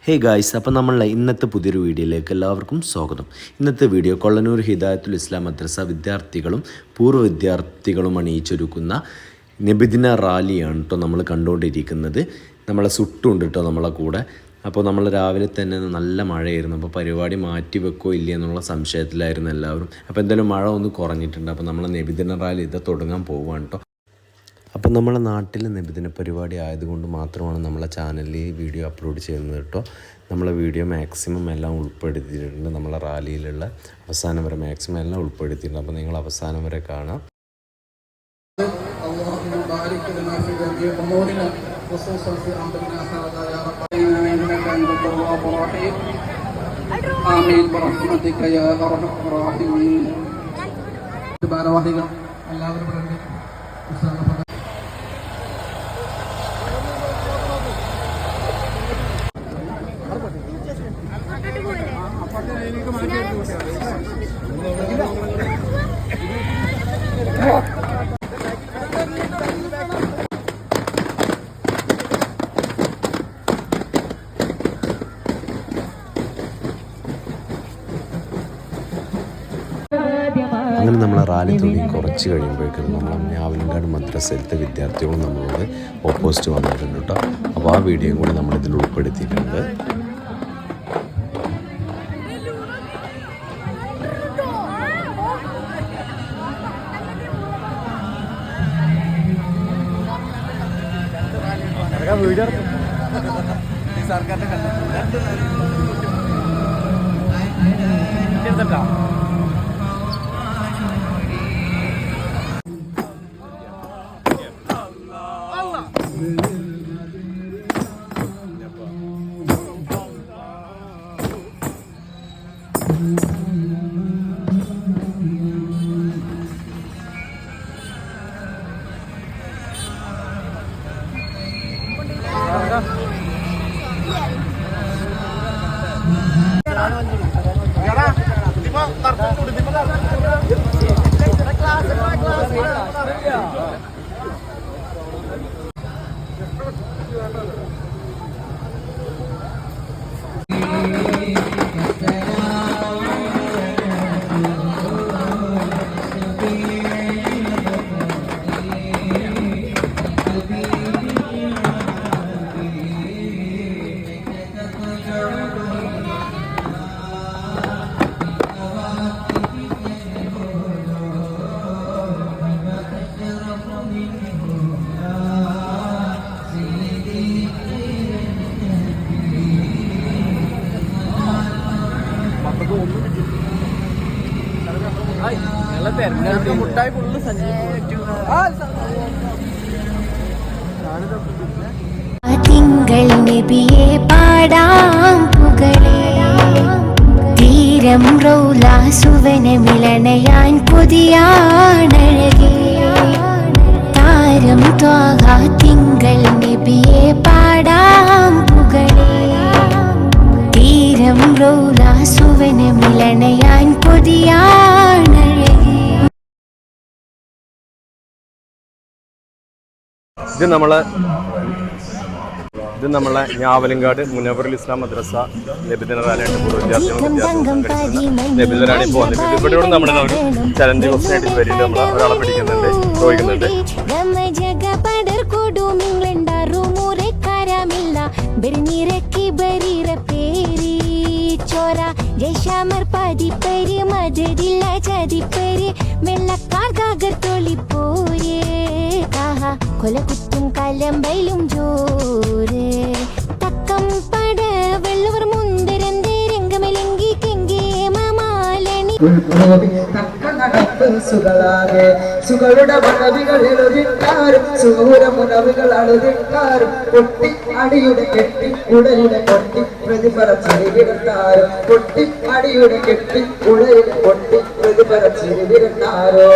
Hey guys, അപ്പോൾ നമ്മളുടെ ഇന്നത്തെ പുതിയൊരു വീഡിയോയിലേക്ക് എല്ലാവർക്കും സ്വാഗതം. ഇന്നത്തെ വീഡിയോ കൊള്ളനൂർ ഹിദായത്തുൽ ഇസ്ലാം മദ്രസ വിദ്യാർത്ഥികളും പൂർവ്വ വിദ്യാർത്ഥികളും അണിയിച്ചൊരുക്കുന്ന നബിദിന റാലിയാണ് കേട്ടോ നമ്മൾ കണ്ടുകൊണ്ടിരിക്കുന്നത്. നമ്മളെ സുട്ടുണ്ട് കേട്ടോ നമ്മളെ കൂടെ. അപ്പോൾ നമ്മൾ രാവിലെ തന്നെ നല്ല മഴയായിരുന്നു. അപ്പോൾ പരിപാടി മാറ്റി വെക്കോ ഇല്ല എന്നുള്ള സംശയത്തിലായിരുന്നു എല്ലാവരും. അപ്പോൾ എന്തായാലും മഴ ഒന്ന് കുറഞ്ഞിട്ടുണ്ട്. അപ്പോൾ നമ്മൾ നബിദിന റാലി ഇത് തുടങ്ങാൻ പോവുകയാണ് കേട്ടോ. അപ്പം നമ്മളെ നാട്ടിൽ നബിദിന പരിപാടി ആയതുകൊണ്ട് മാത്രമാണ് നമ്മളെ ചാനലിൽ ഈ വീഡിയോ അപ്ലോഡ് ചെയ്യുന്നത് കേട്ടോ. നമ്മളെ വീഡിയോ മാക്സിമം എല്ലാം ഉൾപ്പെടുത്തിയിട്ടുണ്ട്. നമ്മളെ റാലിയിലുള്ള അവസാനം വരെ മാക്സിമം എല്ലാം ഉൾപ്പെടുത്തിയിട്ടുണ്ട്. അപ്പോൾ നിങ്ങൾ അവസാനം വരെ കാണാം. അങ്ങനെ നമ്മളെ റാലി തുടങ്ങി കുറച്ച് കഴിയുമ്പോഴേക്കും നമ്മൾ ഞാവലങ്കാട് മദ്രസയിലത്തെ വിദ്യാർത്ഥികളും നമ്മളോട് ഓപ്പോസിറ്റ് വന്നിട്ടുണ്ട് കേട്ടോ. അപ്പോൾ ആ വീഡിയോയും കൂടി നമ്മളിതിൽ ഉൾപ്പെടുത്തിയിട്ടുണ്ട്. മുട്ടായി ഫുള്ള് തിങ്കൾ നബിയെ പാടാം പുകളേ തീരം റൗല സുവനമിളണയാൻ പുതിയാണഴകേ താരം ത്വാഹ തിങ്കൾ നബിയെ പാടാം പുകളേ തീരം റൗല സുവനമിളണയാൻ പുതിയാണഴകേ. ഇത് നമ്മളെ ഞാവലങ്കാട് മുനവറുൽ ഇസ്ലാം മദ്രസ നബിദിന റാലിയായിട്ട് നബിദിന റാലി ഇപ്പോൾ വന്നിട്ടുണ്ട്. ഇവിടെ നമ്മുടെ ഒരു ചലഞ്ച് ക്വസ്റ്റനായിട്ട് വരില്ല. നമ്മൾ ഒരാളെ പിടിക്കുന്നുണ്ട്, ചോദിക്കുന്നുണ്ട്. കൊലകുത്തും കലമ്പയിലും ജോറ് തക്കം പട വെള്ളവർ മുന്തരന്തേ രംഗമലങ്കി കെങ്കേ മമാലണി സുഖളാകെ സുഖളുടെ മണവികളിൽ ഒരിട്ടാരും സുഖൂര മുനവികൾ അഴുതിട്ടാരും പൊട്ടി അടിയുടെ കെട്ടി ഉടലിനെ പൊട്ടി പ്രതിഫല ചിരിവിരുത്താരും പൊട്ടി അടിയുടെ കെട്ടി ഉടലിനെ പൊട്ടി പ്രതിഫല ചിരിവിരുത്താരോ